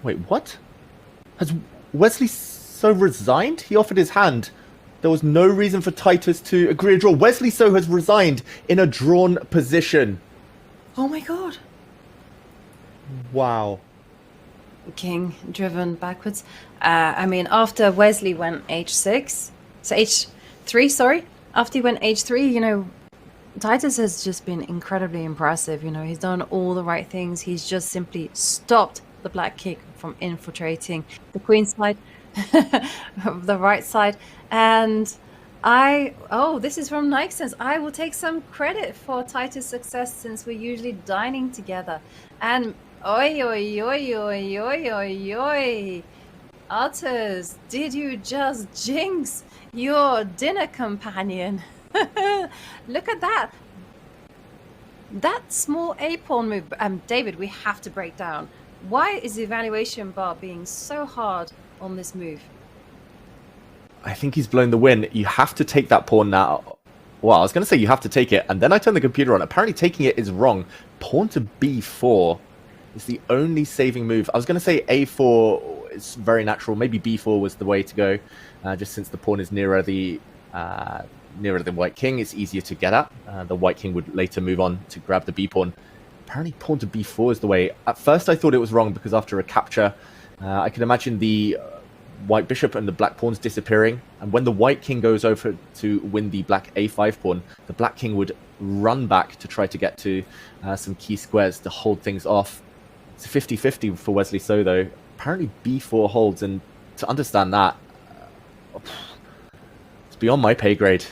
Wait, what? Has Wesley So resigned? He offered his hand. There was no reason for Titus to agree to draw. Wesley So has resigned in a drawn position. Oh my god. Wow. King driven backwards. I mean, after Wesley went h6, so h3, sorry. After he went h3, you know, Titus has just been incredibly impressive. You know, he's done all the right things. He's just simply stopped the black king from infiltrating the queen side, the right side. And this is from Nixon's. I will take some credit for Titus' success since we're usually dining together. And oi, oi, oi, oi, oi, oi, oi. Otters, did you just jinx your dinner companion? Look at that. That small a-pawn move. David, we have to break down. Why is the evaluation bar being so hard on this move? I think he's blown the win. You have to take that pawn now. Well, I was going to say you have to take it, and then I turned the computer on. Apparently taking it is wrong. Pawn to b4 is the only saving move. I was going to say a4 is very natural. Maybe b4 was the way to go, just since the pawn is nearer the white king. It's easier to get at. The white king would later move on to grab the b pawn. Apparently pawn to b4 is the way. At first I thought it was wrong because after a capture, I can imagine the white bishop and the black pawns disappearing, and when the white king goes over to win the black a5 pawn, the black king would run back to try to get to some key squares to hold things off. It's 50-50 for Wesley So, though. Apparently b4 holds, and to understand that, it's beyond my pay grade.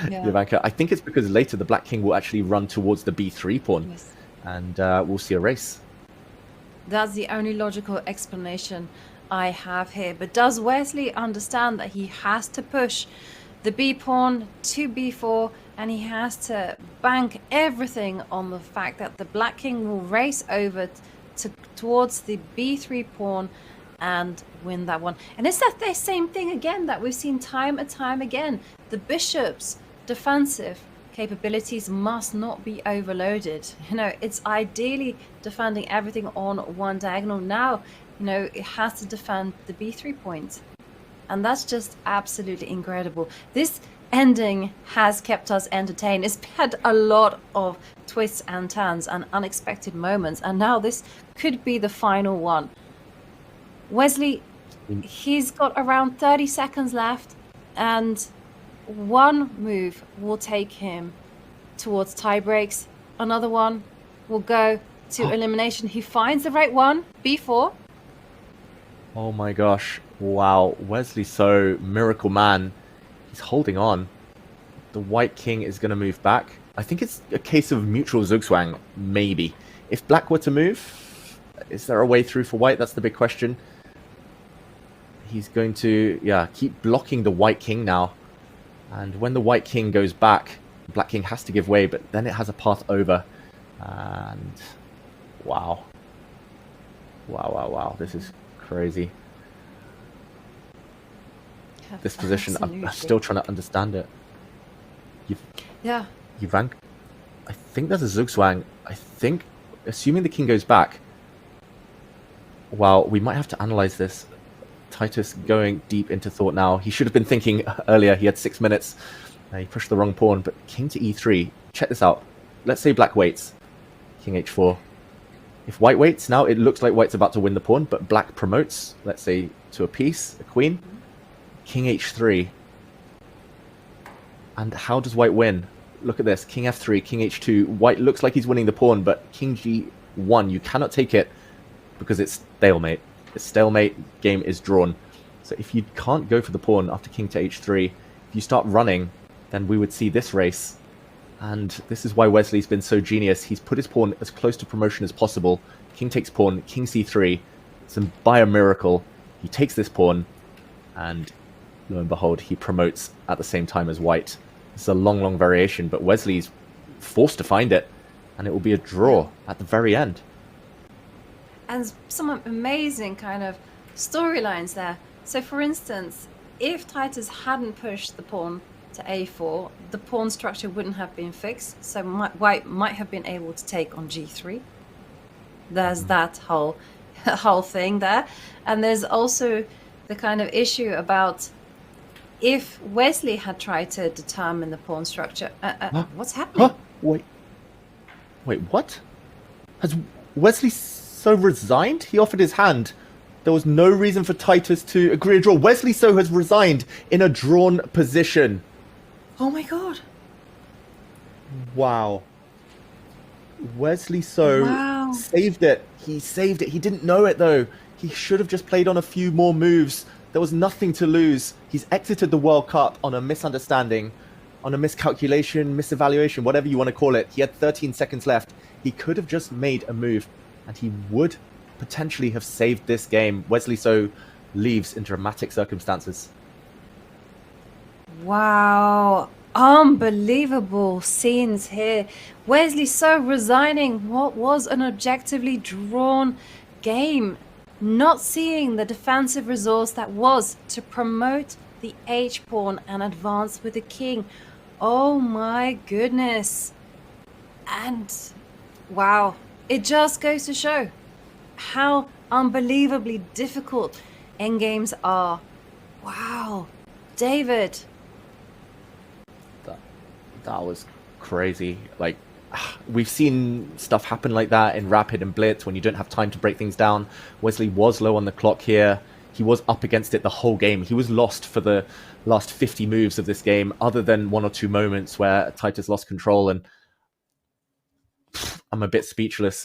Ivanka. I think it's because later the black king will actually run towards the b3 pawn, Yes. and we'll see a race. That's the only logical explanation I have here. But does Wesley understand that he has to push the b pawn to b4, and he has to bank everything on the fact that the black king will race over towards the b3 pawn and win that one? And it's that the same thing again that we've seen time and time again. The bishop's defensive capabilities must not be overloaded. You know, it's ideally defending everything on one diagonal. Now, you know, it has to defend the b3 point. And that's just absolutely incredible. This ending has kept us entertained. It's had a lot of twists and turns and unexpected moments. And now this could be the final one. Wesley, he's got around 30 seconds left, and one move will take him towards tie breaks. Another one will go to elimination. He finds the right one, b4. Oh my gosh. Wow. Wesley So, miracle man. He's holding on. The white king is going to move back. I think it's a case of mutual zugzwang, maybe. If black were to move, is there a way through for white? That's the big question. He's going to, keep blocking the white king now. And when the white king goes back, the black king has to give way, but then it has a path over. And wow. Wow. This is crazy. This position, I'm still trying to understand it. Ivanka, I think there's a zugzwang. I think, assuming the king goes back, we might have to analyze this. Titus going deep into thought now. He should have been thinking earlier. He had 6 minutes. He pushed the wrong pawn, but king to e3. Check this out. Let's say black waits. King h4. If white waits, now it looks like white's about to win the pawn, but black promotes, let's say, to a piece, a queen. King h3. And how does white win? Look at this. King f3, king h2. White looks like he's winning the pawn, but king g1. You cannot take it because it's stalemate. It's stalemate. Game is drawn. So if you can't go for the pawn after king to h3, if you start running, then we would see this race. And this is why Wesley's been so genius. He's put his pawn as close to promotion as possible. King takes pawn, king c3. And by a miracle, he takes this pawn, and lo and behold, he promotes at the same time as white. It's a long variation, but Wesley's forced to find it, and it will be a draw at the very end. And some amazing kind of storylines there. So for instance, if Titus hadn't pushed the pawn to a4, the pawn structure wouldn't have been fixed, so white might have been able to take on g3. There's that whole whole thing there. And there's also the kind of issue about if Wesley had tried to determine the pawn structure. What's happening? Huh? Wait, what? Has Wesley So resigned? He offered his hand. There was no reason for Titus to agree to draw. Wesley So has resigned in a drawn position. Oh my god. Wow. Wesley So Wow. saved it. He saved it. He didn't know it though. He should have just played on a few more moves. There was nothing to lose. He's exited the World Cup on a misunderstanding, on a miscalculation, misevaluation, whatever you want to call it. He had 13 seconds left. He could have just made a move and he would potentially have saved this game. Wesley So leaves in dramatic circumstances. Wow. Unbelievable scenes here. Wesley So resigning what was an objectively drawn game, not seeing the defensive resource that was to promote the H-pawn and advance with the king. Oh my goodness. And wow, it just goes to show how unbelievably difficult endgames are. Wow. David. That was crazy. Like, we've seen stuff happen like that in Rapid and Blitz when you don't have time to break things down. Wesley was low on the clock here. He was up against it the whole game. He was lost for the last 50 moves of this game, other than one or two moments where Titus lost control. And I'm a bit speechless.